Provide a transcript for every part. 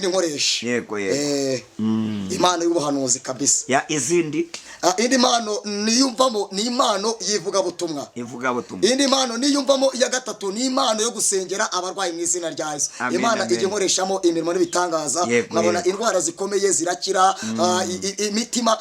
Nkoresha yego impano y'ubuhanuzi kabisa ya izindi indi mpano niyumvamo ni impano yivuga butumwa indi mpano niyumvamo ya gatatu ni impano yo gusengera abarwayi mu izina rya Yesu. Imana ije nkoreshamo imirimo n'ibitangaza nkabona indwara zikomeye zirakira imitima.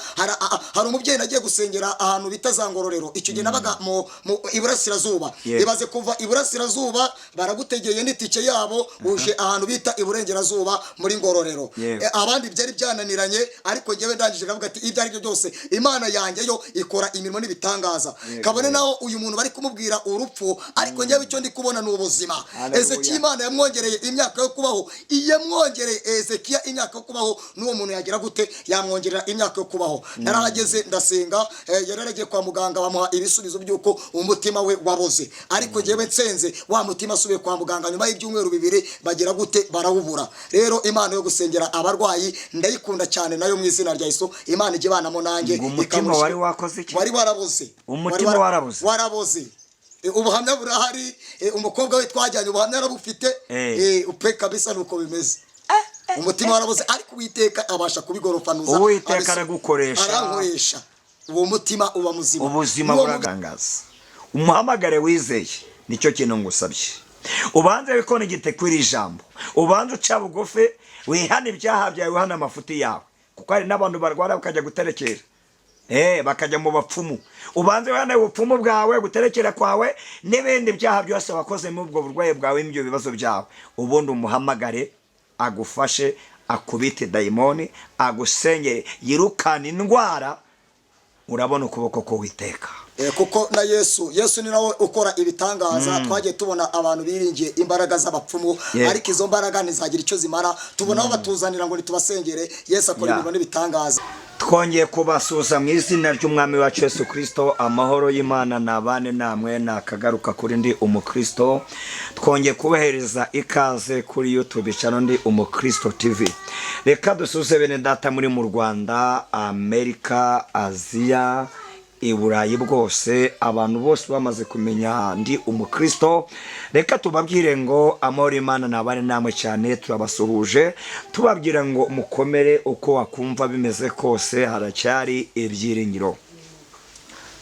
Hari umubyeyi nagiye gusengera ahantu bita za Ngororero, icyo gihe nabaga mu Iburasirazuba. Ibaze kuva Iburasirazuba baragutegeye n'itike yabo uje ahantu bita Iburengerazuba muri Ngororero. Abandi byari byananiranye, ariko ngewe ndangije kavuga ati ibyo ari byo byose Imana yanjye yo ikora imirimo n'ibitangaza. Kabone naho uyu muntu bari kumubwira urupfu, ariko ngewe icyo ndi kubona ni ubuzima. Ezekiya Imana yamwongereye imyaka yo kubaho, yamwongereye Ezekiya imyaka yo kubaho. N'uwo muntu yagira gute? Yamwongerera imyaka yo kubaho. Narahageze ndasenga, yararagiye kwa muganga bamuha ibisubizo by'uko umutima we waboze, ariko ngewe nsenze wa mutima asubiye kwa muganga nyuma y'ibyumweru 2 bagira gute? Barawubura. Rero Imana yo gusengera abarwayi ndayikunda cyane, nayo mu izina rya Yesu. Imana ije banamo nanjye. Umutima wari wakoze iki? Wari waraboze. Umutima waraboze. Ubuhamya burahari, umukobwa we twajyanye ubuhamya arabufite. Upe kabisa nuko bimeze. Umutima waraboze, ariko Uwiteka abasha kubigorofanuza. Uwiteka aragukoresha, arankoresha. Uwo mutima uba muzima. Ubuzima buragangaza. Umuhamagare wizeye nicyo kintu ngusabye. Ubanze wikone gitekwira ijambo, ubanze uca bugufi, wihana ibyaha byawe, wihana amafuti yawe, kuko hari n'abantu barwara bakajya guterekera bakajya mu bapfumu. Ubanze wihana ubupfumu bwawe, guterekera kwawe n'ibindi byaha byose wakoze mu ubwo burwayi bwawe, n'ibyo bibazo byawe. Ubundi umuhamagare agufashe, akubite dayimoni, agusengere, yirukana indwara. Urabona ukuboko k'Uwiteka. Kuko na Yesu ni nawe ukora ibitangaza. Twagiye tubona abantu biringiye imbaraga z'abapfumu, ariko izo mbaraga ntizagira icyo zimara. Tubona aho batuzanira ngo nitubasengere. Yesu akora imirimo n'ibitangaza. Twongeye kubasuza mu izina ry'umwami wacu Yesu Kristo. Amahoro y'Imana nabane namwe, nakagaruka kuri ndi umukristo. Twongeye kubahereza ikaze kuri YouTube channel ndi umukristo TV. Reka dusuze bene data muri mu Rwanda, Amerika, Aziya, Iburayi bwose, abantu bose bamaze kumenya ndi umukristo. Reka tubabwire ngo amahoro y'Imana nabane namwe cyane. Turabasuhuje tubabwira ngo mukomere, uko wakumva bimeze kose haracyari ibyiringiro.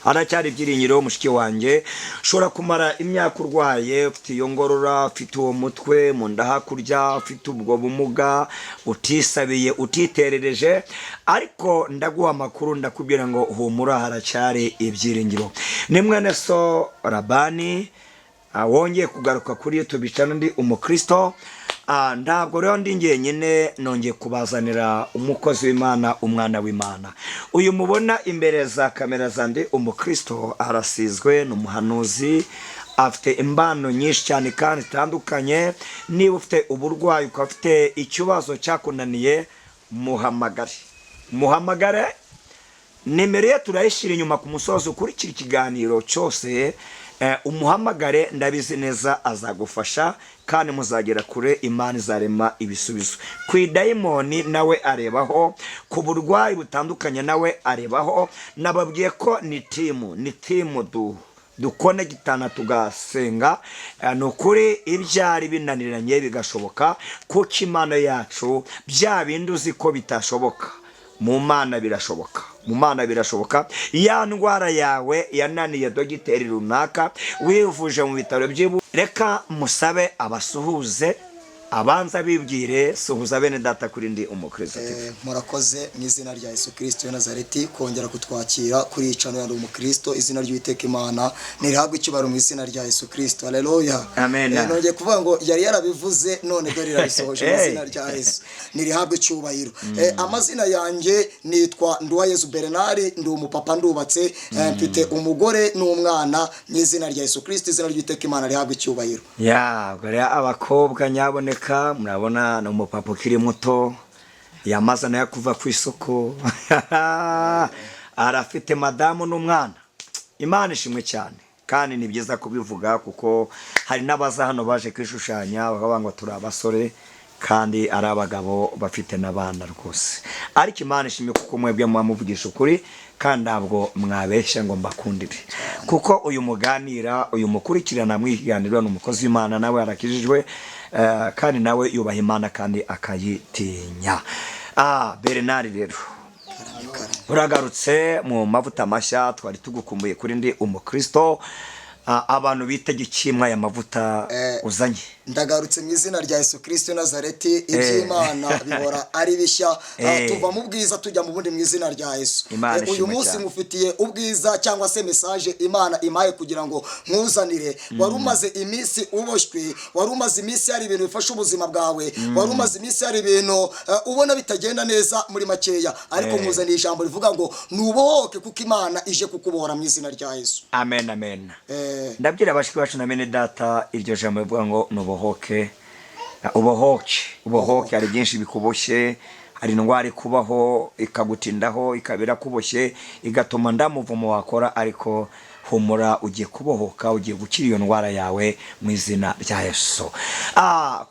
Haracyari ibyiringiro mushiki wanjye. Ushobora kumara imyaka urwaye, ufite iyo ngorora, ufite uwo mutwe mu nda hakurya, ufite ubwo bumuga, utisabiye, utiterereje, ariko ndaguha amakuru ndakubwira ngo humura, haracyari ibyiringiro. Ni mwene so Rabani wongeye kugaruka kuri YouTube channel ndi umukristo. Ntabwo rero ndi njyenyine, nongeye kubazanira umukozi w'Imana, umwana w'Imana. Uyu mubona imbere za kamera zandi umukristo, arasizwe n'umuhanuzi, afite impano nyinshi cyane kandi zitandukanye. Niba ufite uburwayi, ukaba ufite ikibazo cyakunaniye, muhamagare. Nimero ye turayishyira inyuma ku musozo ukurikira ikiganiro cyose. Umuhamagare, ndabizi neza azagufasha kandi muzagera kure. Imana izarema ibisubizo. Ku idayimoni nawe arebaho, ku burwayi butandukanye nawe arebaho. Nababwiye ko ni timu dukone gitana tugasenga. Nukuri ibyari binaniranye bigashoboka, kuko Imana yacu bya bindi uzi ko bitashoboka, mu Mana birashoboka. Ya ndwara yawe yananiye dogiteri runaka, wivuje mu bitaro by'ibu, reka musabe abasuhuze, abanza bibwire. Suhuza bene data kuri ndi umukristo. Murakoze mu izina rya Yesu Kristo wa Nazareti kongera kutwakira kuri icano ya ndi umukristo. Izina ry'Uwiteka Imana nirihabwe icyubahiro mu izina rya Yesu Kristo. Haleluya, amen. Nongeye kuvuga ngo yari yarabivuze, none dore irabisohoje mu izina rya Yesu. Nirihabwe icyubahiro. Amazina yanjye nitwa Nduwayezu Bernard, ndi umupapa, ndubatse, mfite umugore n'umwana. Mu izina rya Yesu Kristo, izina ry'Uwiteka Imana rihabwe icyubahiro. Gore abakobwa nyaboneka, murabona ni umupapa ukiri muto, yamaze nayo kuva ku isoko. Arafite madamu n'umwana. Imana ishimwe cyane, kandi ni byiza kubivuga, kuko hari n'abaza hano baje kwishushanya bakavuga ngo turi abasore, kandi ari abagabo bafite n'abana rwose. Ariko Imana ishimwe, kuko mwebwe muvugisha ukuri, kandi ntabwo mwabeshya ngo mbakundire. Kuko uyu muganira, uyu mukurikirana mwiganirwa n'umukozi w'Imana, nawe arakijijwe. kandi nawe yubaha Imana kandi akayitinya. Bernard rero uragarutse mu mavuta mashya, twari tugukumbuye kuri Ndi Umukristo. Abantu bitegekimwa aya mavuta uzanye. Ndagarutse mu izina rya Yesu Kristo Nazareti, iby'Imana bihora ari bishya, tuva mu bwiza tujya mu bundi mu izina rya Yesu. Uyu munsi mufitiye ubwiza cyangwa se message Imana imaye kugira ngo mwuzanire. Wari umaze iminsi uboshywe, wari umaze iminsi hari ibintu bifasha ubuzima bwawe, wari umaze iminsi hari ibintu ubona bitagenda neza muri makeya, ariko mwuzaniye ijambo rivuga ngo nubohoke kuko Imana ije kukubohora mu izina rya Yesu. Amen, amen. Ndabwira abashiki bacu na bene data, iryo jambo rivuga ngo nubohoke. Ubohoke, hari byinshi bikuboshye, hari indwara ikubaho ikagutindaho ikabira kuboshye igatuma ndamuvumo wakora, ariko humura ugiye kubohoka, ugiye gukira iyo ndwara yawe mu izina rya Yesu.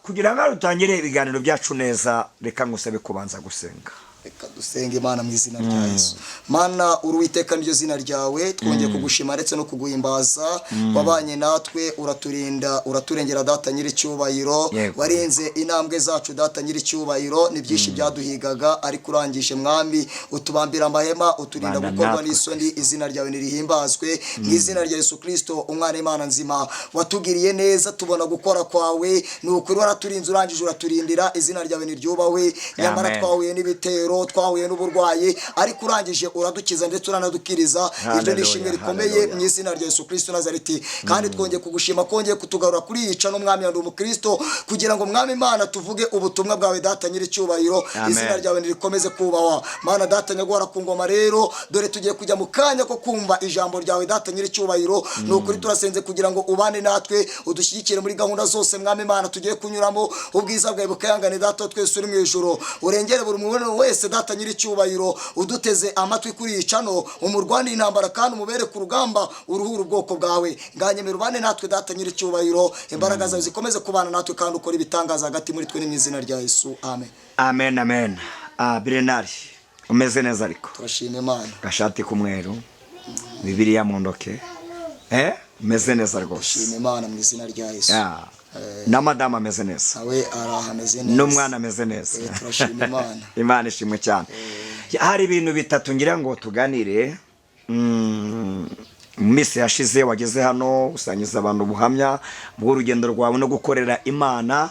Kugira ngo dutangire ibiganiro byacu neza, reka ngusabe kubanza gusenga. Reka dusenge. Imana mu izina rya Yesu. Mana Uwiteka niryo zina ryawe, twongeye kugushima ndetse no kuguhimbaza. Wabanye natwe, uraturinda, uraturengera data nyiri cyubahiro. Warenze intambwe zacu data nyiri cyubahiro, ni byinshi byaduhigaga ariko urangije mwami, utubambira amahema, uturinda gukorwa n'isoni. Izina ryawe nirihimbazwe mu izina rya Yesu Kristo umwana Imana nzima. Watugiriye neza, tubona gukora kwawe, nukuri waraturinze urangije uraturindira. Izina ryawe niryubahwe. Nyamara twahuye n'ibitero, twahuye n'uburwayi, ariko urangije uradukiza ndetse uranadukiriza. Iryo nishimwe rikomeye mu izina rya Yesu Kristo Nazareti. Kandi twongeye kugushima, kongeye kutugarura kuri yica no mwami Ndi Umukristo, kugira ngo mwami Imana tuvuge ubutumwa bwawe data nyiri cyubahiro. Izina ryawe nirikomeze kubahwa. Mana data nyagora ku ngoma rero, dore tugiye kujya mu kanya ko kumva ijambo ryawe data nyiri cyubahiro. Nukuri turasenze kugira ngo ubane natwe, udushyigikire muri gahunda zose mwami Imana tugiye kunyuramo. Ubwiza bwawe bukayangane data twese uri mu ijuru, urengere buri muntu wese data nyiri cyubahiro uduteze amatwi kuri yicano, umurwani intambara kandi umubere ku rugamba, uruhura ubwoko bwawe. Nganyemera ubane natwe data nyiri cyubahiro, imbaraga zawe zikomeze kubana natwe kandi ukora ibitangaza hagati muri twe mu izina rya Yesu. Amen, amen, amen. Bernard umeze neza ariko? Turashima Imana. Gashati kumweru, Bibiliya mu ndoke, umeze neza rwose? Turashima Imana mu izina rya Yesu. Na madama ameze neza? Nawe ameze neza. N'umwana ameze neza? Turashima Imana. Imana ishimwe cyane. Hari ibintu bitatu ngira ngo tuganire. Mu minsi yashize wageze hano usangiza abantu ubuhamya bw'urugendo rwawe no gukorera Imana.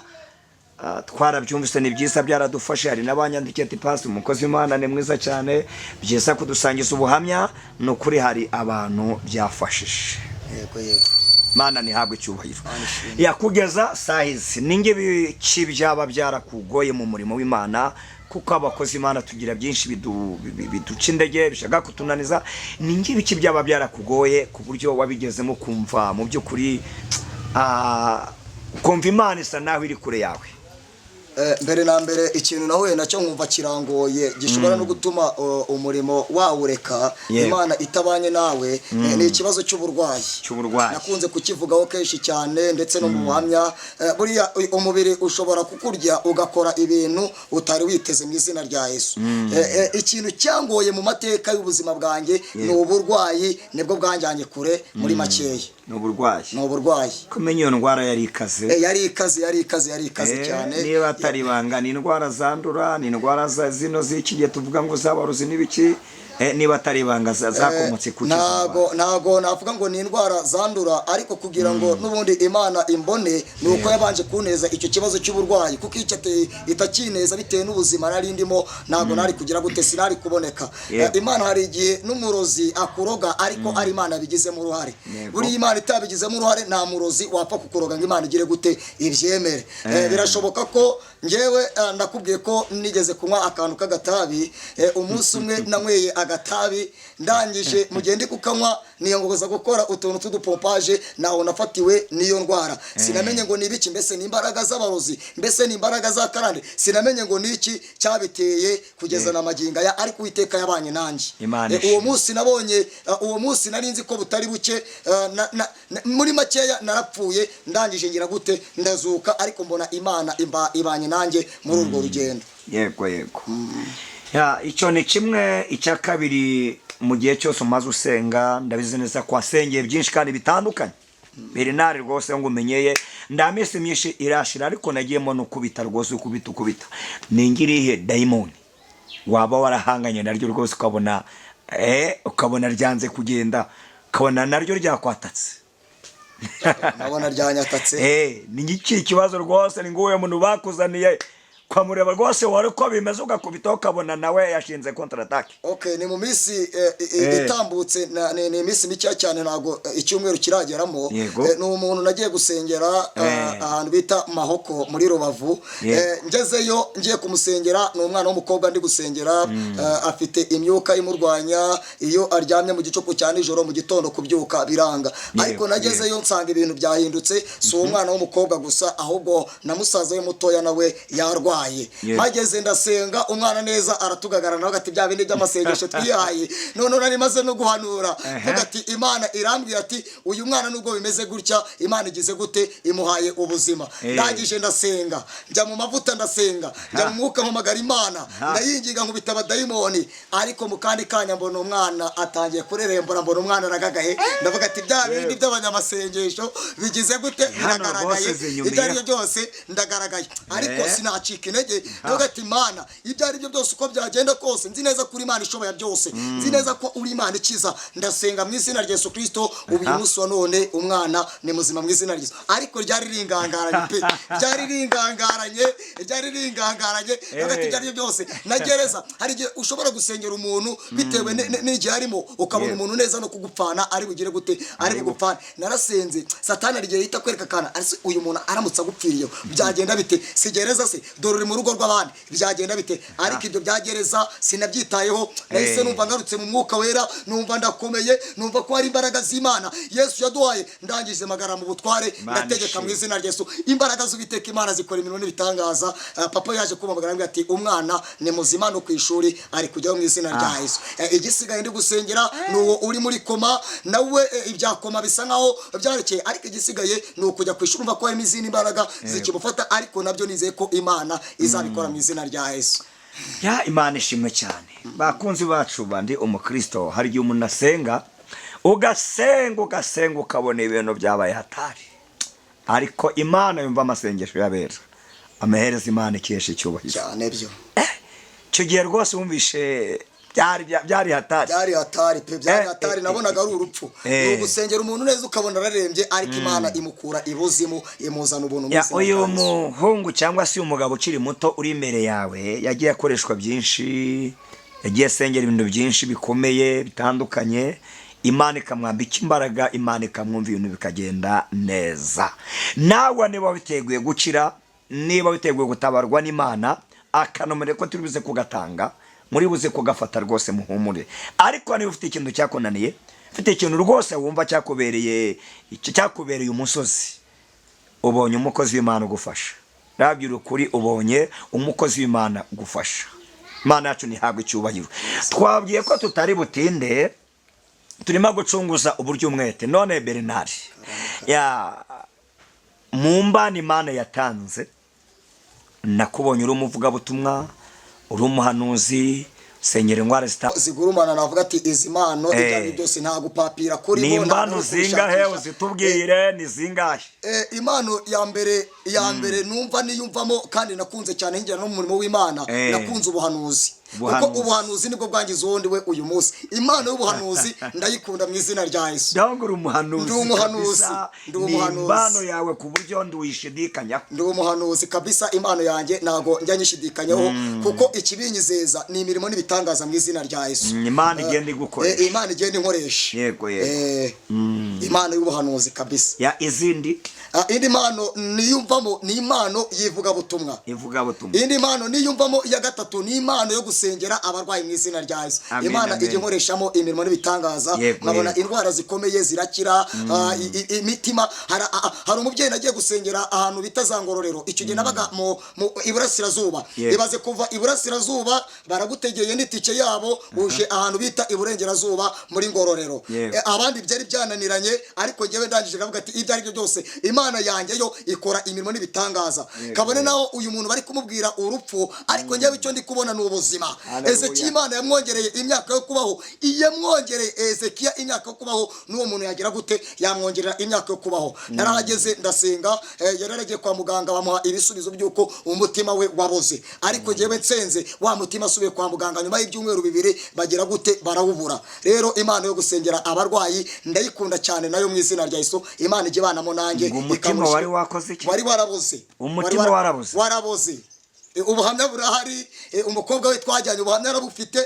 Twarabyumvise, ni byiza, byaradufashe. Hari n'abanyandikiye ati pasi umukozi w'Imana ni mwiza cyane, byiza kudusangiza ubuhamya. Nukuri hari abantu byafashije. Yego. Mana nihabwe icyubahiro. Yakugeza sahizi ninge biki byaba byarakugoye mu murimo w'Imana, kuko abakozi Imana tugira byinshi biduca indege bishaka kutunaniza. Ninge biki byaba byarakugoye ku buryo wabigezemo kumva mu by'ukuri kumva Imana isa naho iri kure yawe? Mbere na mbere ikintu nahuye nacyo nkumva kirangoye gishobora no gutuma umurimo wawureka, Imana itabanye nawe, ni ikibazo cy'uburwayi. Nakunze kukivugaho kenshi cyane ndetse no mu buhamya. Buriya umubiri ushobora kukurya ugakora ibintu utari witeze mu izina rya Yesu. Ikintu cyangoye mu mateka y'ubuzima bwanjye ni uburwayi, nibwo bwanjyanye kure muri makeya. Ni uburwayi. Kumenya iyo ndwara yari ikaze? Yari ikaze cyane. Niba atari ibanga, ni indwara zandura, ni indwara zino z'iki gihe tuvuga ngo z'abarozi n'ibiki. Niba atari ibanga zakomotse ku kizuba? Ntago navuga ngo ni indwara zandura, ariko kugira ngo n'ubundi Imana imbone ni uko yabanje kuneza icyo kibazo cy'uburwayi, kuko icyo itakineza bitewe n'ubuzima nari ndimo, ntago nari kugira gute, sinari kuboneka. Imana hari igihe n'umurozi akuroga, ariko ari Imana yabigizemo uruhare. Buri Imana itabigizemo uruhare, nta murozi wapfa kukuroga ngo Imana igire gute ibyemere. Birashoboka ko ngewe ndakubwiye ko nigeze kunywa akantu k'agatabi. Umunsi umwe nanyweye agatabi, ndangije mugende kukanywa niyongoza gukora utuntu tudupompaje, naho nafatiwe niyo ndwara. Sinamenye ngo nibiki, mbese ni imbaraga z'abarozi, mbese ni imbaraga za karande, sinamenye ngo niki cyabiteye kugeza na maginga ya, ariko Uwiteka yabanye nanjye. Uwo munsi nabonye, uwo munsi nari nzi ko butari buke, muri makeya narapfuye, ndangije ngira gute ndazuka, ariko mbona Imana ibanye nanjye muri urwo rugendo. Yego. Icyo ni kimwe. Icya kabiri, mu gihe cyose umaze usenga, ndabizi neza ko wasengeye byinshi kandi bitandukanye. Bernard rwose ngo umenyeye nda minsi myinshi irashira ariko nagiyemo no kubita rwose ukubita ningirihe daimoni waba warahanganye naryo rwose ukabona ryanze kugenda ukabona naryo ryakwatatse nabona ryanyatatse ni iki kibazo rwose ni nguye muntu bakuzaniye kwamureba rwose wari ko bimeze ugakubita ukabona nawe yashinze counter attack. Okay, ni mu minsi itambutse ni iminsi mike cyane nago icyumweru kirageramo. Ni umuntu nagiye gusengera ahantu bita Mahoko muri Rubavu. Ngezeyo ngiye kumusengera ni umwana w'umukobwa ndi gusengera afite imyuka imurwanya iyo aryamye mu gicuku cyane ijoro mu gitondo kubyuka biranga. Ariko nagezeyo nsanga ibintu byahindutse si umwana w'umukobwa gusa ahubwo na musaza we mutoya nawe yarwa. Mageze ndasenga umwana neza aratugagara nawe ati bya bindi by'amasengesho twihaye none nari maze no guhanura vuga ati Imana irambwira ati uyu mwana nubwo bimeze gutya Imana igize gute imuhaye ubuzima. Ndagije ndasenga njya mu mavuta ndasenga njya mu mwuka mpamagara Imana ndayinginga nkubita abadayimoni ariko mu kandi kanya mbona umwana atangiye kurerembura mbona umwana aragagaye ndavuga ati bya bindi by'abanyamasengesho bigize gute biragaragaye ibyo ari byo byose ndagaragaye ariko sinacika intege ndavuga ati Imana ibyo ari byo byose uko byagenda kose nzi neza kuri Imana ishoboye byose nzi neza ko uri Imana ikiza ndasenga mu izina rya Yesu Kristo ubu umunsi wa none umwana ni muzima mu izina rya Yesu ariko ryari ringangaranye pe ryari ringangaranye ndavuga ati ibyo ari byo byose nagereza hari igihe ushobora gusengera umuntu bitewe n'igihe arimo ukabona umuntu neza no kugupfana ari bugire gute ari bugupfana narasenze satani arigiye yita kwereka kana ariko uyu muntu aramutsa gupfiriye byagenda bite sigereza se dore mu rugo rw'abandi byagenda bite ariko ibyo byagereza sinabyitayeho nahise numva ngarutse mu mwuka wera numva ndakomeye numva ko hari imbaraga z'Imana Yesu yaduhaye ndangije magara mu butware ndategeka mu izina rya Yesu imbaraga z'ubiteka Imana zikora imirimo n'ibitangaza papa yaje kumubagara ngo ati umwana ni muzima no kwishuri ari kujya mu izina rya Yesu igisigaye ndi gusengera nuwo uri muri koma nawe ibyakoma bisa nkaho byarekeye ariko igisigaye ni ukujya kwishuri umva ko hari izindi imbaraga zikimufata ariko nabyo nizeye ko Imana izabikora mu izina rya Yesu. Ya Imana ishimwe cyane bakunzi bacu bandi umukristo hari igihe umuntu asenga ugasenga ukabona ibintu byabaye hatari ariko Imana yumva amasengesho yabera amahereza Imana ikesha icyubahiro cyane byo cyo gihe rwose wumvishe byari hatari pe byari hatari nabonaga ari urupfu ugusengera umuntu neza ukabona ararembye ariko Imana imukura ibuzimu imuzana ubuntu mu izina uyu muhungu cyangwa se umugabo ukiri muto uri imbere yawe yagiye akoreshwa byinshi yagiye asengera ibintu byinshi bikomeye bitandukanye Imana ikamwambika imbaraga Imana ikamwumva ibintu bikagenda neza nawe niba witeguye gukira niba witeguye gutabarwa n'Imana akanomere ko turi buze kugatanga muri buze kugafata rwose muhumure ariko niba ufite ikintu cyakonaniye ufite ikintu rwose wumva cyakubereye umusozi ubonye umukozi w'Imana ugufasha rabyira ukuri ubonye umukozi w'Imana ugufasha Imana yacu ntihabwe icyubahiro twabwiye ko tutari butinde turimo gucunguza uburyo umwete none Bernard mu mbana Imana yatanze nakubonye uri umuvugabutumwa uri umuhanuzi senyera indwara zigurumana navuga ati izi mpano ibyo byose nta gupapira kuri bo ni impano zingahe uzitubwire ni zingahe impano ya mbere numva niyumvamo kandi nakunze cyane hingira no mu murimo w'Imana nakunze ubuhanuzi kuko ubuhanuzi nibwo bwangiza uwundi we uyu munsi impano y'ubuhanuzi ndayikunda mu izina rya Yesu ndangura umuhanuzi ni impano yawe ku buryo nduwishidikanya ndi umuhanuzi kabisa impano yanjye nago njya nyishidikanyaho kuko ikibinyizeza ni imirimo n'ibitangaza mu izina rya Yesu Imana igenda igukoresha Imana igenda inkoresha yego impano y'ubuhanuzi kabisa ya izindi indi mpano niyumvamo ni impano y'ivugabutumwa indi mpano niyumvamo ya gatatu ni impano yo gusengera abarwayi mu izina rya Yesu Imana ijye inkoreshamo imirimo n'ibitangaza nkabona indwara zikomeye zirakira imitima hari umubyeyi nagiye gusengera ahantu bita za Ngororero icyo gihe nabaga mu iburasirazuba ibaze kuva iburasirazuba baragutegeye n'itike yabo uje ahantu bita iburengerazuba muri Ngororero abandi byari byananiranye ariko ngewe ndangije navuga ati ibyo ari byo byose Imana yanjye yo ikora imirimo n'ibitangaza kabone naho uyu muntu bari kumubwira urupfu ariko ngewe icyo ndi kubona n'ubuzima Ezekiya Imana yamwongereye imyaka yo kubaho, yamwongereye Ezekiya imyaka yo kubaho, n'uwo muntu yagira gute yamwongerera imyaka yo kubaho. Narahageze ndasenga, yararagiye kwa muganga bamuha ibisubizo by'uko umutima we waboze, ariko jewe nsenze wa mutima asubiye kwa muganga nyuma y'ibyumweru 2 bagira gute barawubura. Rero Imana yo gusengera abarwayi ndayikunda cyane nayo mu izina rya Yesu. Imana ije banamo nanjye. Umutima wari wakoze iki? Wari waraboze. Umutima waraboze. Waraboze. Ubuhamya burahari, umukobwa we twajyanye ubuhamya arabufite,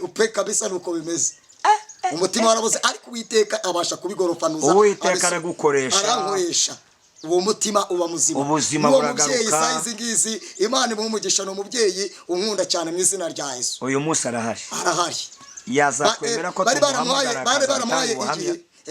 upe kabisa nuko bimeze. Umutima waraboze ariko Uwiteka abasha kubigorofanuza. Uwiteka aragukoresha. Arankoresha. Uwo mutima uba muzima. Ubuzima buragaruka. Size Imana imumugisha no mubyeyi unkunda cyane mu izina rya Yesu. Uyu munsi arahari. Arahari. Yaza kwemera ko tumuhamagara.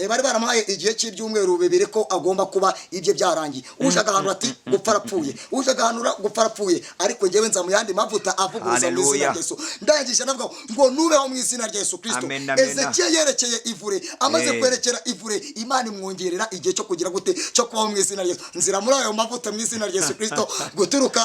Bari baramuhaye igihe cy'ibyumweru 2 ko agomba kuba ibye byarangiye. Uje agahanura ati gupfa arapfuye, uje agahanura gupfa arapfuye, ariko ngewe nza mu yandi mavuta avuguruza mu izina rya Yesu. Ndangije navuga ngo nubeho mu izina rya Yesu Kristo. Ezekiya yerekeye ivure, amaze kwerekera ivure, Imana imwongerera igihe cyo kugira gute cyo kubaho mu izina rya Yesu. Nzira muri ayo mavuta mu izina rya Yesu Kristo, guturuka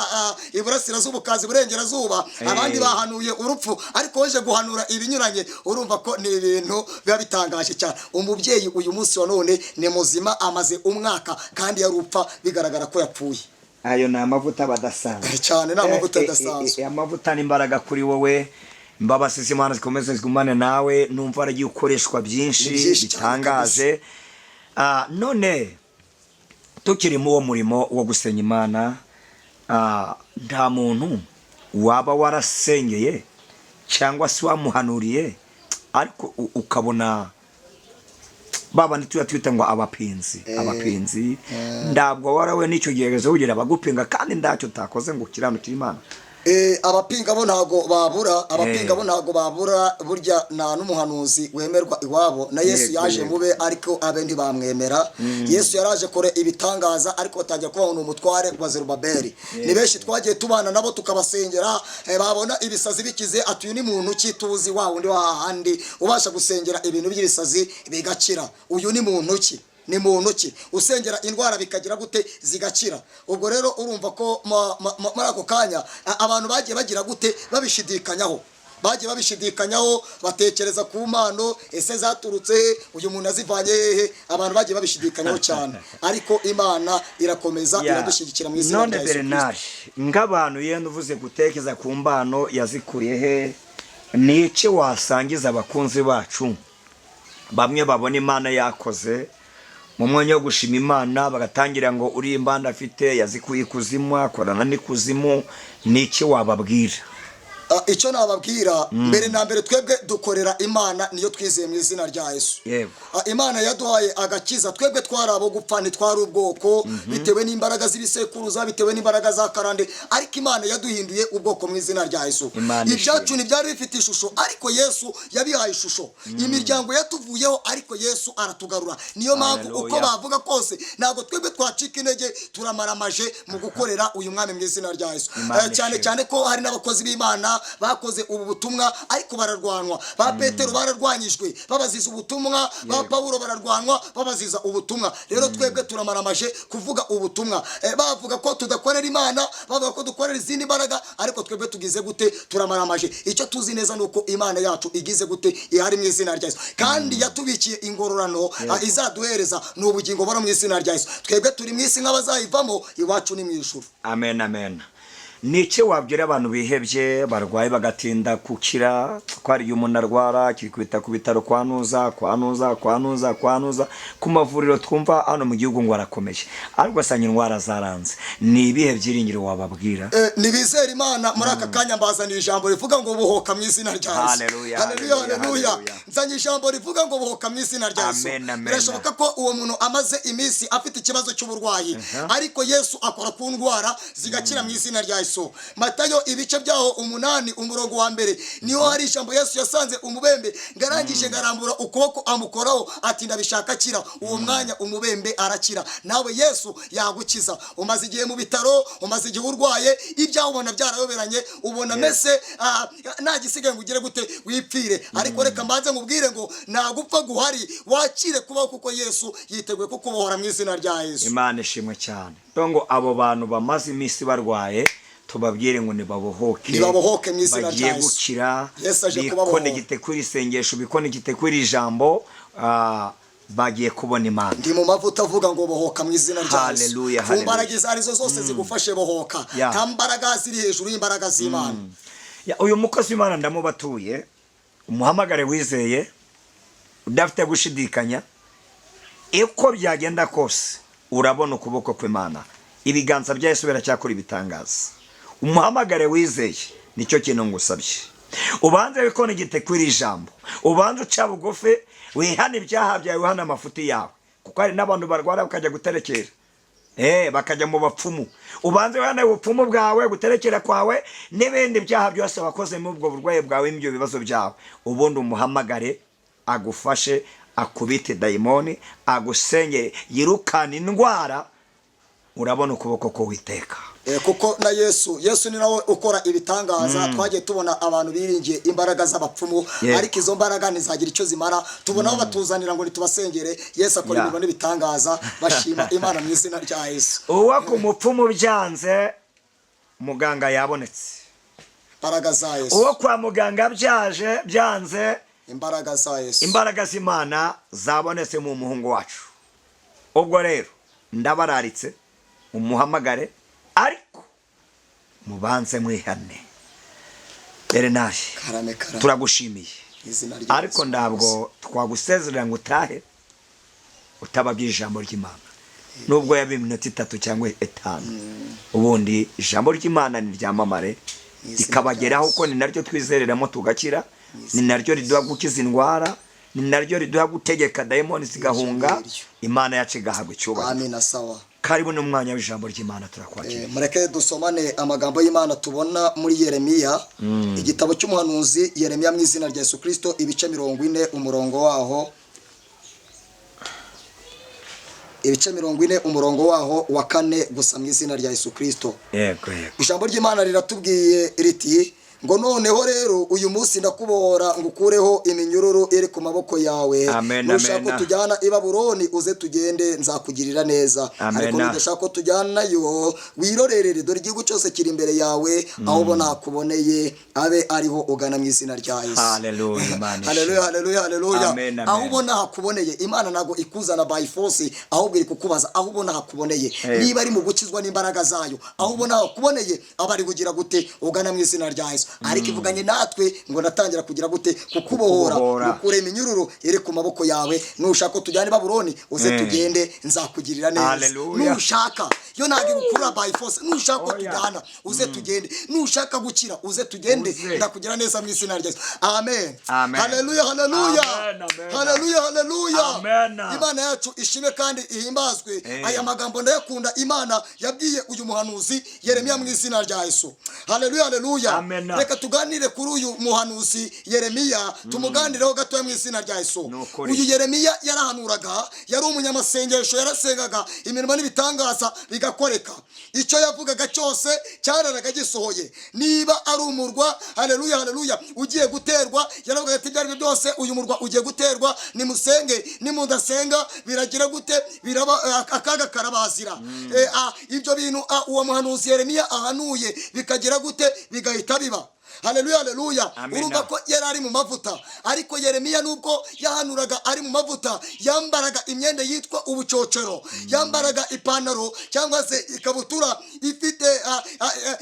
iburasirazuba kazi burengerazuba. Abandi bahanuye urupfu, ariko waje guhanura ibinyuranye. Urumva ko ni ibintu biba bitangaje cyane. Umubyeyi uyu munsi wa none ni muzima, amaze umwaka kandi yarupfa bigaragara ko yapfuye. Ayo na amavuta badasanzwe cyane, na amavuta adasanzwe. Amavuta n'imbaraga kuri wowe. Mbabasize Imana zikomeze zigumane nawe. Numva aragiye ukoreshwa byinshi bitangaje. None tukiri mu wo murimo wo gusenya Imana, nta muntu waba warasengeye cyangwa se wamuhanuriye ariko ukabona baba twita ngo abapinzi ndabwo warawe n'icyo giherezo ugira abagupinga kandi ndacyo utakoze ngo kiranukire Imana. Abapinga bo ntago babura, burya nta n'umuhanuzi wemerwa iwabo. Na Yesu yaje mube ariko abendi bamwemera. Yesu yaraje kore ibitangaza ariko batajya kubaho n'umutware wa Zerubabeli. Ni benshi twagiye tubana nabo tukabasengera, babona ibisazi bikize ati uyu ni muntu cyituzi wa wundi wa handi ubasha gusengera ibintu by'ibisazi bigakira. Uyu ni muntu ki? Ni muntu ki usengera indwara bikagira gute zigakira. Ubwo rero urumva ko muri ako kanya abantu bagiye bagira gute babishidikanyaho, batekereza ku mpano ese zaturutse uyu muntu azivanye hehe. Abantu bagiye babishidikanyaho cyane, ariko Imana irakomeza iradushyigikira mu izina rya Yesu Kristo. Nk'abantu yenda uvuze gutekereza ku mpano yazikuriye he, nice wasangiza abakunzi bacu bamwe babona Imana yakoze mu mwanya wo gushima Imana bagatangira ngo uri imbanda afite yazikuye kuzimu akorana n'ikuzimu, niki wababwira? Icyo nababwira mbere na mbere, twebwe dukorera Imana niyo twizeye mu izina rya Yesu. Imana yaduhaye agakiza, twebwe twari abo gupfa ntitwari ubwoko bitewe n'imbaraga z'ibisekuruza, bitewe n'imbaraga za karande, ariko Imana yaduhinduye ubwoko mu izina rya Yesu. Ibyacu ntibyari bifite ishusho ariko Yesu yabihaye ishusho. Imiryango yatuvuyeho ariko Yesu aratugarura. Niyo mpamvu uko bavuga kose ntabwo twebwe twacika intege, turamaramaje mu gukorera uyu mwami mu izina rya Yesu. Cyane cyane ko hari n'abakozi b'Imana bakoze ubu butumwa ariko bararwanwa. Ba Petero bararwanyijwe babaziza ubutumwa, ba Paulo bararwanwa babaziza ubutumwa. Rero twebwe turamaramaje kuvuga ubutumwa. Bavuga ko tudakorera Imana, bavuga ko dukorera izindi mbaraga, ariko twebwe tugize gute turamaramaje. Icyo tuzi neza nuko Imana yacu igize gute ihari mu izina rya Yesu, kandi yatubikiye ingororano izaduhereza n'ubugingo bora mu izina rya Yesu. Twebwe turi mu isi nk'abazayivamo, iwacu ni mu ijuru. Amen, amen. Niki wabwira abantu bihebye barwaye bagatinda kukira, kwari iyo umuntu arwara kiri kwita ku bitaro kwanuza ku mavuriro twumva hano mu gihugu ngo arakomeje ariko asanga indwara zaranze, ni ibihe byiringiro wababwira? Nibizera Imana. Muri aka kanya mbazaniye ijambo rivuga ngo buhoka mu izina rya Yesu. Haleluya. Nzanye ijambo rivuga ngo buhoka mu izina rya Yesu. Birashoboka ko uwo muntu amaze iminsi afite ikibazo cy'uburwayi, ariko Yesu akora ku ndwara zigakira mu izina rya Yesu. Matayo ibice byaho 8 umurongo wa mbere niho hari ijambo Yesu yasanze umubembe, ngarangije ngarambura ukuboko amukoraho ati ndabishaka kira. Uwo mwanya umubembe arakira. Nawe Yesu yagukiza. Umaze igihe mu bitaro, umaze igihe urwaye, ibyaho ubona byarayoberanye, ubona mese nta gisigaye ngo ugire gute wipfire, ariko reka mbanze nkubwire ngo nagupfa guhari, wakire kubaho kuko Yesu yiteguye kukubohora mu izina rya Yesu. Imana ishimwe cyane. Ngo abo bantu bamaze iminsi barwaye tubabwire ngo nibabohoke mu izina rya Yesu. gukira, Yesu aje kubabohora. bikonegite kuri isengesho, bikonegite kuri ijambo, bagiye kubona Imana. Ndi mu mavuta avuga ngo bohoka mu izina rya Yesu. Haleluya, Ku mbaraga izo arizo zose zigufashe bohoka. Nta mbaraga ziri hejuru y'imbaraga z'Imana. Uyu mukozi w'Imana ndamubatuye, umuhamagare wizeye, udafite gushidikanya, uko byagenda kose urabona ukuboko kw'Imana. Ibiganza bya Yesu biracyakora ibitangaza. Umuhamagare wizeye, nicyo kintu ngusabye. Ubanze wikonegite kuri ijambo, ubanze uca bugufi, wihana ibyaha byawe, wihana amafuti yawe, kuko hari n'abantu barwara bakajya guterekera, bakajya mu bapfumu. Ubanze wihana ubupfumu bwawe, guterekera kwawe, n'ibindi byaha byose wakoze mu ubwo burwayi bwawe, n'ibyo bibazo byawe. Ubundi umuhamagare agufashe, akubite dayimoni, agusengere, yirukana indwara, urabona ukuboko k'Uwiteka. Kuko na Yesu ni nawe ukora ibitangaza. Twagiye tubona abantu biringiye imbaraga z'abapfumu, ariko izo mbaraga ntizagira icyo zimara. Tubona aho batuzanira ngo nitubasengere. Yesu akora ibintu n'ibitangaza, bashima Imana mu izina rya Yesu. Uwa ku mupfumu byanze, muganga yabonetse. Imbaraga za Yesu. Uwo kwa muganga byanze, imbaraga za Yesu, imbaraga z'Imana zabonetse mu muhungu wacu. Ubwo rero ndabararitse, umuhamagare, ariko mubanze mwihane. Berenaje, turagushimiye, ariko ntabwo twagusezerera ngo utahe utababwiye ijambo ry'Imana, nubwo yaba iminota 3 cyangwa 5. Ubundi ijambo ry'Imana niryamamare, rikabageraho, ko ni naryo twizereramo tugakira, ni naryo riduha gukiza indwara, ni naryo riduha gutegeka dayimoni zigahunga, Imana yacu igahabwa icyubahiro. Amina. Sawa, karibu n'umwanya w'ijambo ry'Imana, turakwakira. Mureke dusomane amagambo y'Imana tubona muri Yeremiya, igitabo cy'umuhanuzi Yeremiya mu izina rya Yesu Kristo, ibice 40 umurongo waho, ibice 40 umurongo waho wa 4 gusa mu izina rya Yesu Kristo. Yego. Ijambo ry'Imana riratubwiye riti ngo noneho rero uyu munsi ndakubohora ngukureho iminyururu iri ku maboko yawe. Nushaka tujyana i Babuloni uze tugende, nzakugirira neza. Ariko nidashaka tujyanayo, wirorerere, dore igihugu cyose kiri imbere yawe, aho ubona hakuboneye abe ariho ugana mu izina rya Yesu. Haleluya. Aho ubona hakuboneye, Imana nago ikuzana by force, ahubwo iri kukubaza aho ubona hakuboneye. Niba ari mu gukizwa n'imbaraga zayo, aho ubona hakuboneye abari kugira gute ugana mu izina rya Yesu. Ariko ivuganye natwe ngo natangira kugira gute kukubohora, gukura iminyururu iri ku maboko yawe. Nushaka tujyane i Babuloni uze tugende, nzakugirira neza. Nushaka yo ntabwo igukura by force, nushaka tujyana uze tugende, nushaka gukira uze tugende, ndakugira neza mu izina rya Yesu. Amen. Haleluya. Imana yacu ishime kandi ihimbazwe. Aya magambo ndayakunda Imana yabwiye uyu muhanuzi Yeremiya mu izina rya Yesu. Haleluya. Reka tuganire kuri uyu muhanuzi Yeremiya, tumuganireho gato mu izina rya Yesu. Uyu Yeremiya yarahanuraga, yari umunyamasengesho, yarasengaga, imirimo n'ibitangaza bigakoreka. Icyo yavugaga cyose cyararaga gisohoye. Niba ari umurwa, haleluya, ugiye guterwa, yaravuga ati byari byose uyu murwa ugiye guterwa, nimusenge, nimudasenga biragira gute, biraba akaga karabazira. Ibyo bintu uwo muhanuzi Yeremiya ahanuye bikagira gute, bigahita biba. Haleluya. Urumva ko yari ari mu mavuta, ariko Yeremiya nubwo yahanuraga ari mu mavuta, yambaraga imyenda yitwa ubucocero, yambaraga ipantaro cyangwa se ikabutura ifite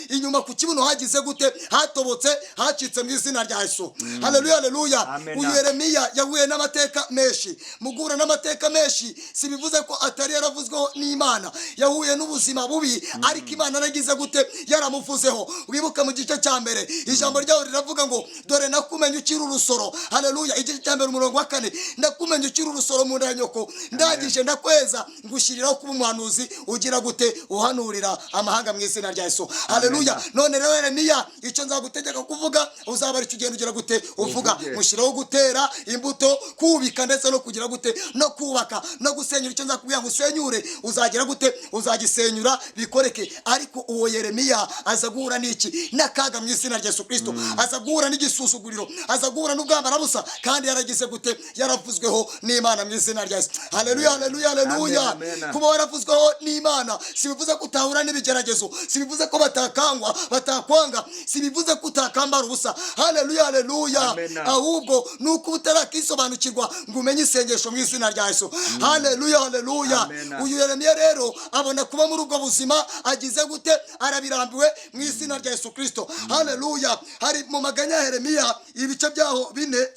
inyuma ku kibuno hagize gute, hatobotse, hacitse mu izina rya Yesu. Haleluya. Uyu Yeremiya yahuye n'amateka menshi. Mugura n'amateka menshi si bivuze ko atari yaravuzweho n'Imana. Yahuye n'ubuzima bubi, ariko Imana nagize gute, yaramuvuzeho. Wibuka mu gice cya mbere ijambo ryawe riravuga ngo dore nakumenye ukiri urusoro. Haleluya. Igice cya mbere umurongo wa 4, ndakumenye ukiri urusoro mu nda ya nyoko, ndagije ndakweza ngushyiriraho kuba umuhanuzi ugira gute, uhanurira amahanga mu izina rya Yesu. Haleluya. None rero Yeremiya, icyo nzagutegeka kuvuga uzaba ari kugenda ugira gute, uvuga. Mushyiraho gutera imbuto, kubika ndetse no kugira gute, no kubaka no gusenyura. Icyo nzakubwira ngo usenyure uzagira gute, uzagisenyura bikoreke. Ariko uwo Yeremiya aza guhura n'iki, n'akaga mu izina rya Yesu Kristo aza guhura n'igisuzuguriro, aza guhura n'ubwambarabusa, kandi yaragize gute? Yaravuzweho n'Imana mu izina rya Yesu. Haleluya, haleluya, haleluya. Kuba waravuzweho n'Imana si bivuze ko utahura n'ibigeragezo, si bivuze ko batakwanga, si bivuze ko utakambara ubusa. Haleluya, haleluya. Ahubwo nuko utarakisobanukirwa ngo umenye isengesho mu izina rya Yesu. Haleluya, haleluya. Uyu Yeremiya rero abona kuba muri ubwo buzima, agize gute? Arabirambiwe mu izina rya Yesu Kristo. Haleluya. Hari mu maganya ya Yeremiya ibice byaho 4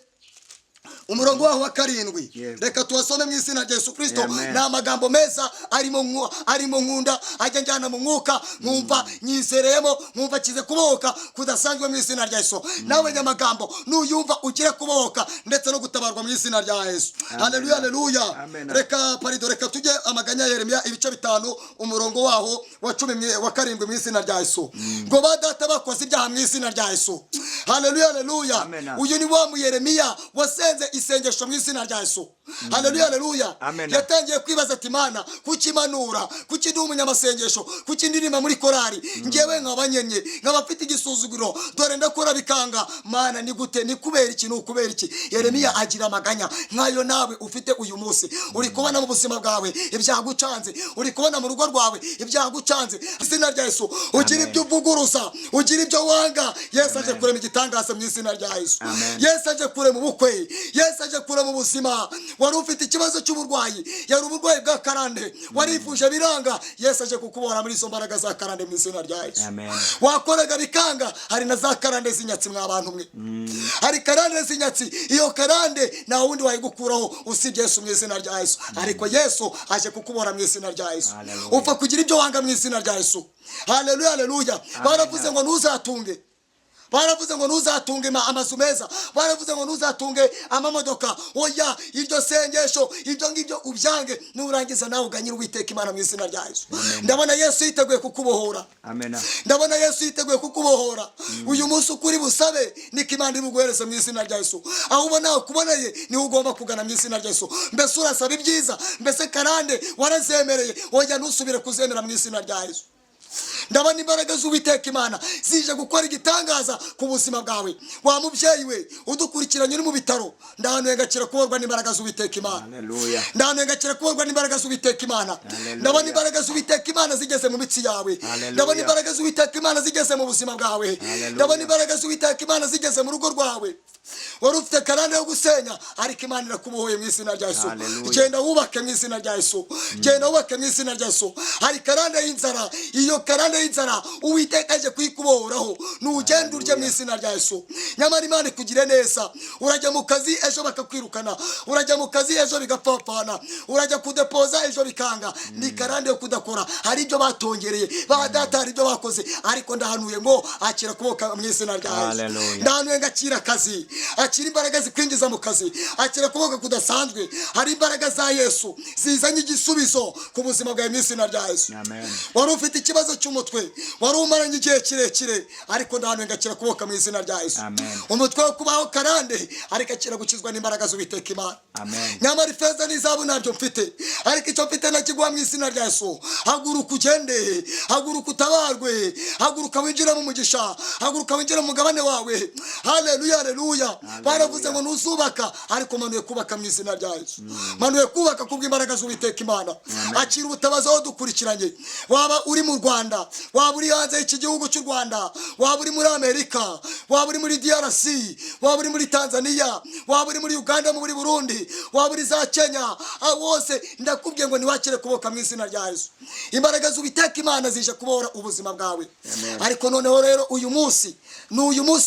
umurongo waho wa 7. Reka tuwasome mu izina rya Yesu Kristo. Na magambo meza arimo nkunda, ajya njyana mu mwuka, nkumva nyizereyemo, nkumva kize kubohoka kudasanzwe mu izina rya Yesu. Nawe nyamagambo nuyumva ugire kubohoka ndetse no gutabarwa mu izina rya Yesu. Haleluya, haleluya. Reka tujye amaganya ya Yeremiya ibice 5 umurongo waho wa 7 mu izina rya Yesu. Ngo badata bakoze ibyaha mu izina rya Yesu. Haleluya, haleluya. Uyu ni wa mu Yeremiya wasenze isengesho mu izina rya Yesu. Haleluya, haleluya. Yatangiye kwibaza ati Mana, kuki manura, kuki ndi umunyamasengesho, kuki ndirimba muri korari, ngewe nk'abanyenye, nk'abafite igisuzuguro, dore ndakora bikanga. Mana ni gute? Ni kubera iki? Ukubera iki? Yeremiya agira amaganya nkayo nawe ufite uyu munsi. Uri kubona mu buzima bwawe ibyagucanze, uri kubona mu rugo rwawe ibyagucanze. Izina rya Yesu ugira ibyo uvuguruza, ugira ibyo wanga. Yesu aje kurema igitangaza mu izina rya Yesu. Yesu aje kurema ubukwe, Yesu aje kurema ubuzima. Wari ufite ikibazo cy'uburwayi, yari uburwayi bwa karande, warifuje biranga, Yesu aje kukubora muri izo mbaraga za karande mu izina rya Yesu. Wakoraga bikanga, hari na za karande z'inyatsi mwa bantu mwe. Hari karande z'inyatsi, iyo karande nta wundi wayigukuraho usibye Yesu mu izina rya Yesu. Ariko Yesu aje kukubora mu izina rya Yesu. Upfa kugira ibyo wanga mu izina rya Yesu. Haleluya, haleluya. Baravuze ngo ntuzatunge, baravuze ngo ntuzatunge amazu meza, baravuze ngo ntuzatunge amamodoka. Oya, iryo sengesho ibyo ngibyo ubyange, nurangiza nawe uganyira Uwiteka Imana mu izina rya Yesu. Ndabona Yesu yiteguye kukubohora. Ndabona Yesu yiteguye kukubohora. Uyu munsi ukuri busabe niko Imana ibuguhereza mu izina rya Yesu. Aho ubona ukuboneye ni ugomba kugana mu izina rya Yesu. Mbese urasaba ibyiza, mbese karande warazemereye, oya ntusubire kuzemera mu izina rya Yesu. Ndabona imbaraga z'Uwiteka Imana zije gukora igitangaza ku buzima bwawe. Wa mubyeyi we udukurikiranye uri mu bitaro, ndahanuye ngakira kuborwa n'imbaraga z'Uwiteka Imana. Haleluya. Ndahanuye ngakira kuborwa n'imbaraga z'Uwiteka Imana. Ndabona imbaraga z'Uwiteka Imana zigeze mu mitsi yawe. Ndabona imbaraga z'Uwiteka Imana zigeze mu buzima bwawe. Ndabona imbaraga z'Uwiteka Imana zigeze mu rugo rwawe. Wari ufite karande yo gusenya, ariko Imana irakubohoye mu izina rya Yesu. Genda wubake mu izina rya Yesu. Genda wubake mu izina rya Yesu. Hari karande y'inzara, iyo karande y'inzara Uwiteka aje kuyikubohoraho. Nugenda urye mu izina rya Yesu. Nyamara Imana ikugire neza. Urajya mu kazi ejo bakakwirukana, urajya mu kazi ejo bigapfapfana, urajya kudepoza ejo bikanga. Ni karande yo kudakora. Hari ibyo batongereye, badata hari ibyo bakoze, ariko ndahanuye ngo akira kuboka mu izina rya Yesu. Ndahanuye ngakira akazi, akira imbaraga zikwinjiza mu kazi, akira kuboka kudasanzwe. Hari imbaraga za Yesu zizanye igisubizo ku buzima bwawe mu izina rya Yesu. Wari ufite ikibazo cy'umutwe, wari umaranye igihe kirekire, ariko ndahanuye ngakira kuboka mu izina rya Yesu. Umutwe wo kubaho karande, ariko akira gukizwa n'imbaraga z'Uwiteka Imana. Nyamara ifeza n'izahabu ntabyo mfite, ariko icyo mfite nakiguha mu izina rya Yesu. Haguruka ugende, haguruka utabarwe, haguruka winjire mu mugisha, haguruka winjire mu mugabane wawe. Haleluya, haleluya. Baravuze ngo ntuzubaka, ariko manuye kubaka mu izina rya Yesu. Manuye kubaka kubw'imbaraga z'Uwiteka Imana. Akira ubutabazi aho dukurikiranye. Waba uri mu Rwanda, waba uri hanze y'iki gihugu cy'u Rwanda, waba uri muri Amerika, waba uri muri DRC, waba uri muri Tanzania, waba uri muri Uganda, muri Burundi, waba uri za Kenya, wose ndakubwiye ngo niwakire kuboka mu izina rya Yesu. Imbaraga z'Uwiteka Imana zije kubohora ubuzima bwawe. Ariko noneho rero uyu munsi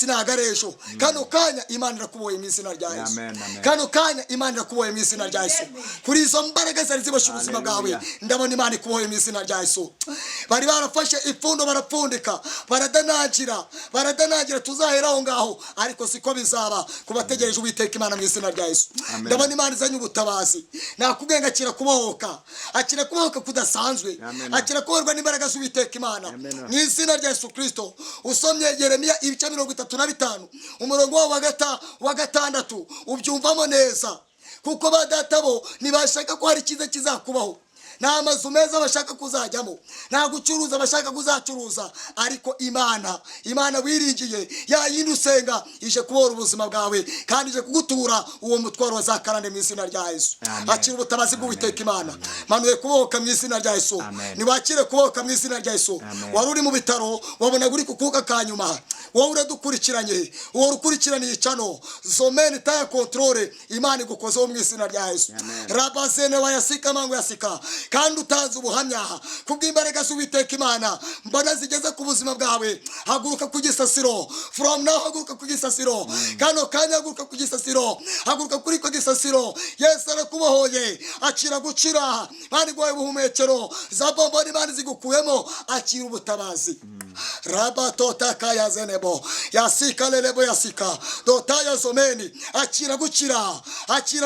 nagaresho. Kano kanya Imana irakuboye mu izina rya Yesu. Kano kanya Imana irakuboye mu izina rya Yesu. Kuri izo mbaraga zari zibasha ubuzima bwawe, ndabona Imana ikuboye mu izina rya Yesu. Bari barafashe ipfundo barapfundika, baradanagira tuzahera aho ngaho, ariko siko bizaba kubategereje Uwiteka Imana mu izina rya Yesu. Ndabona Imana izanye ubutabazi. Nakubwiye ngo akira kubohoka, akira kubohoka kudasanzwe, akira kuborwa n'imbaraga z'Uwiteka Imana mu izina rya Yesu Kristo. Usomye Yeremiya ibice 35 umurongo wa 6 ubyumvamo neza, kuko badata bo nibashaka ko hari kiza kizakubaho, nta mazu meza bashaka kuzajyamo, nta gucuruza bashaka kuzacuruza, ariko Imana wiringiye ya yindi usenga ije kubohora ubuzima bwawe kandi ije kugutura uwo mutwaro wazakarande mu izina rya Yesu. Akira ubutabazi bw'Uwiteka Imana. Manuye kubohoka mu izina rya Yesu. Niwakire kubohoka mu izina rya Yesu. Wari uri mu bitaro wabona guri kukuka kanyuma, wowe uradukurikiranye, uwo rukurikiraniye icano zomene taya controle, Imana igukozeho mu izina rya Yesu. Rabazene wayasika mangu yasika, kandi utanze ubuhamya kubw'imbaraga z'Uwiteka Imana mbona zigeze ku buzima bwawe. Haguruka ku gisasiro, from now haguruka ku gisasiro, kano kanya haguruka ku gisasiro, haguruka kuri ko gisasiro. Yesu arakubohoye, akira gukira, bandi gwaye ubuhumekero za bomboni bandi zigukuyemo, akira ubutabazi. Raba tota kaya zenebo yasika lelebo yasika dota ya zomeni, akira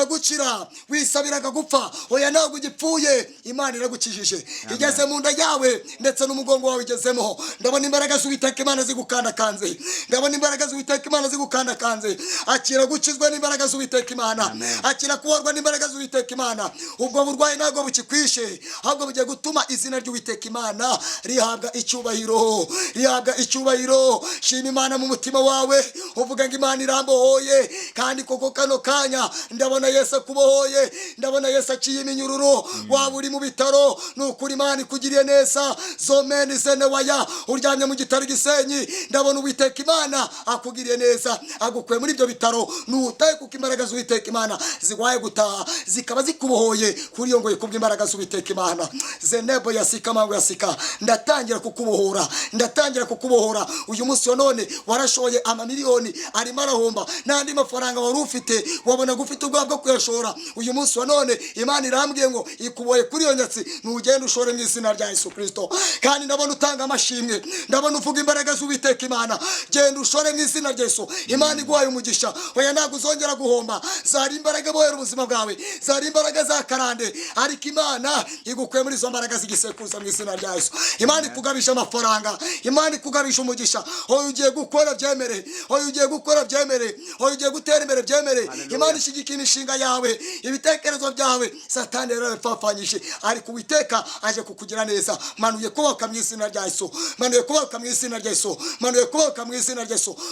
gukira, wisabiraga gupfa oya ntabwo ugipfuye, Imana iragukijije, igeze mu nda yawe ndetse n'umugongo wawe igezemo. Ndabona imbaraga z'Uwiteka Imana zigukandakanze, ndabona imbaraga z'Uwiteka Imana zigukandakanze. Akira gukizwa n'imbaraga z'Uwiteka Imana, akira kuborwa n'imbaraga z'Uwiteka Imana. Ubwo burwayi ntabwo bukikwishe, ahubwo bugiye gutuma izina ry'Uwiteka Imana rihabwa icyubahiro, Shima Imana mu mutima wawe, uvuga ngo Imana irambohoye, kandi koko kano kanya ndabona Yesu akubohoye, ndabona Yesu aciye iminyururu. Waba uri mu bitaro, nukuri Imana ikugiriye neza. Zomeni zene waya uryamye mu gitaro Gisenyi, ndabona Uwiteka Imana akugiriye neza, agukuye muri ibyo bitaro. Nutaye kuko imbaraga z'Uwiteka Imana zigwaye gutaha, zikaba zikubohoye kuri iyo ngoyi kubw'imbaraga z'Uwiteka Imana. Zenebo yasika mangu yasika, ndatangira kukubohora. Uyu munsi wa none warashoye amamiliyoni arimo arahomba, n'andi mafaranga wari ufite wabona gufite ubwoba bwo kuyashora. Uyu munsi wa none Imana irambwiye ngo ikuboye kuri iyo nyatsi, nugende ushore mu izina rya Yesu Kristo. Kandi ndabona utanga amashimwe, ndabona uvuga imbaraga z'Uwiteka Imana, genda ushore mu izina rya Yesu. Imana iguhaye umugisha, oya ntabwo uzongera guhomba. Zari imbaraga bohera ubuzima bwawe, zari imbaraga za karande, ariko Imana igukuye muri izo mbaraga zigisekuruza mu izina rya Yesu. Imana ikugabisha amafaranga, Imana ikugabisha umugisha. Hoye ugiye gukora byemere, hoye ugiye gutera imbere byemere. Imana ishigikira imishinga yawe, ibitekerezo byawe. Satani rero yapfapfanyije, ariko Uwiteka aje kukugira neza. Manuye kuboka mu izina rya Yesu,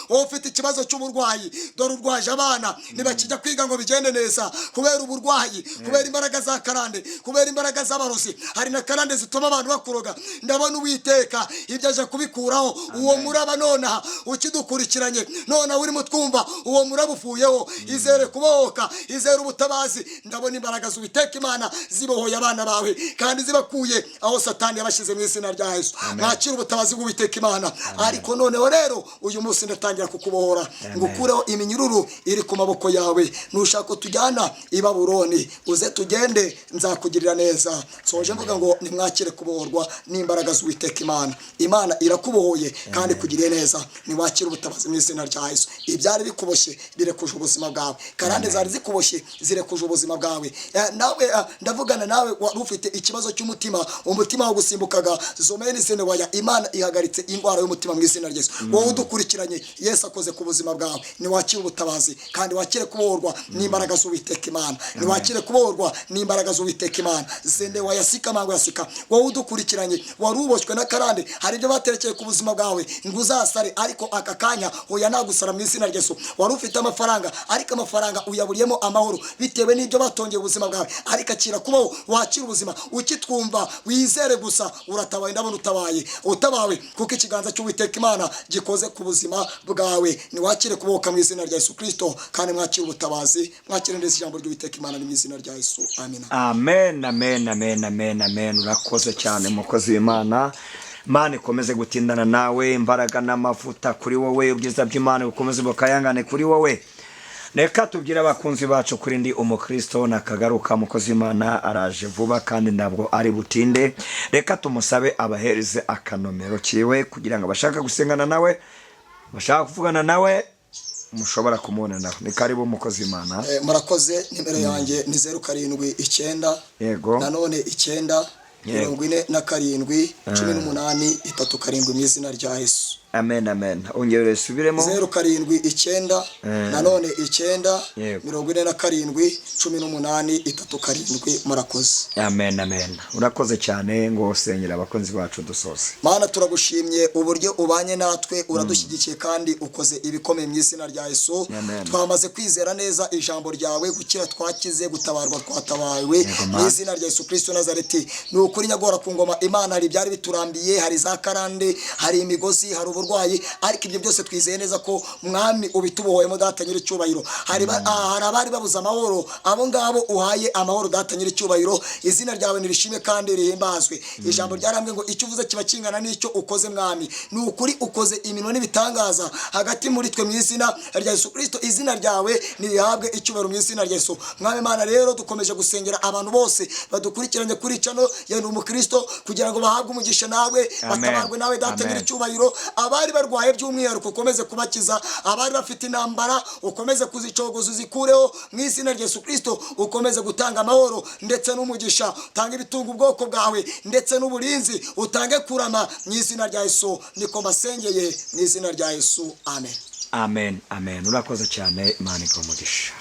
wowe ufite ikibazo cy'uburwayi, dore urwaje abana ntibakijya kwiga ngo bigende neza kubera uburwayi, kubera imbaraga za karande, kubera imbaraga z'abarozi. Hari na karande zituma abantu bakuroga. Ndabona Uwiteka ibyo aje kubikuraho. Uwo muraba nonaha ukidukurikiranye, nonaha urimo twumva, uwo muraba ufuyeho. Izere kubohoka, izere ubutabazi. Ndabona imbaraga z'Uwiteka Imana zibohoye abana bawe, kandi zibakuye aho Satani yabashyize mu izina rya Yesu. Mwakira ubutabazi bw'Uwiteka Imana. Ariko noneho rero uyu munsi ndatangira kukubohora, ngukureho iminyururu iri ku maboko yawe. Nushaka tujyana i Babuloni, uze tugende, nzakugirira neza. Soje mvuga ngo nimwakire kubohorwa n'imbaraga z'Uwiteka Imana. Imana irakubohoye kandi kugiriye neza. Niwakire ubutabazi mu izina rya Yesu. Ibyari bikuboshye birekuje ubuzima bwawe, karande zari zikuboshye zirekuje ubuzima bwawe. Nawe ndavugana nawe wari ufite ikibazo cy'umutima, umutima wo gusimbukaga. Zomeni zene waya, Imana ihagaritse indwara y'umutima mu izina rya Yesu. Wowe udukurikiranye, Yesu akoze ku buzima bwawe. Niwakire ubutabazi kandi wakire kubohorwa n'imbaraga z'Uwiteka Imana. Niwakire kubohorwa n'imbaraga z'Uwiteka Imana. Zende wayasika mangu yasika, wowe udukurikiranye wari uboshywe na karande, hari ibyo baterekeye ku buzima bwawe ngo uzasare, ariko aka kanya oya nagusara mu izina rya Yesu. Wari ufite amafaranga, ariko amafaranga uyaburiyemo amahoro bitewe n'ibyo batongeye ubuzima bwawe, ariko akira kubaho, wakira ubuzima. Ukitwumva wizere gusa, uratabaye. Ndabona utabawe kuko ikiganza cy'Uwiteka Imana gikoze ku buzima bwawe. Niwakire kubohoka mu izina rya Yesu Kristo, kandi mwakire ubutabazi, mwakire neza ijambo ry'Uwiteka Imana mu izina rya Yesu. Amen. Urakoze cyane mukozi w'Imana. Imana ikomeze gutindana nawe, imbaraga n'amavuta kuri wowe, ubwiza bw'Imana bukomeze bukayangane kuri wowe. Reka tubwire abakunzi bacu kuri ndi umukristo nakagaruka. Mukozi w'Imana araje vuba kandi ntabwo ari butinde. Reka tumusabe abahereze akanomero kiwe kugira ngo abashaka gusengana nawe, bashaka kuvugana nawe, mushobora kumubona nawe. Ni karibu mukozi w'Imana. Murakoze. Nimero yanjye ni 079 yego nanone 9 47 18 37 mu izina rya Yesu. amen amen. Ongera subiremo 07 nanone 9 47 18 37. murakoze. Amen amen. Urakoze cyane ngo usengera abakunzi bacu dusoze. Mana turagushimye uburyo ubanye natwe, uradushyigikiye kandi ukoze ibikomeye mu izina rya Yesu. Twamaze kwizera neza ijambo ryawe, gukira twakize, gutabarwa twatabawe mu izina rya Yesu Kristo Nazareti. Ni ukuri nyagora ku ngoma Imana, hari byari biturambiye, hari za karande, hari imigozi, hari uburwayi, ariko ibyo byose twizeye neza ko mwami ubitubohoyemo data nyiri cyubahiro. Hari abari babuza amahoro, abo ngabo uhaye amahoro data nyiri cyubahiro. Izina ryawe nirishime kandi rihimbazwe. Ijambo ryarambwe ngo icyo uvuze kiba kingana n'icyo ukoze mwami. Ni ukuri ukoze imirimo n'ibitangaza hagati muri twe mu izina rya Yesu Kristo. Izina ryawe nirihabwe icyubahiro mu izina rya Yesu. Mwami Mana rero dukomeje gusengera abantu bose badukurikiranye kuri cano ya Ndi Umukristo, kugira ngo bahabwe umugisha nawe, batabarwe nawe data nyiri cyubahiro. Abari barwaye by'umwihariko ukomeze kubakiza, abari bafite intambara ukomeze kuzicogoza uzikureho mu izina rya Yesu Kristo. Ukomeze gutanga amahoro ndetse n'umugisha, utanga ibitunga ubwoko bwawe ndetse n'uburinzi, utange kurama mu izina rya Yesu. Niko mbasengeye mu izina rya Yesu, amen amen amen. Urakoze cyane, Imana iguhe umugisha.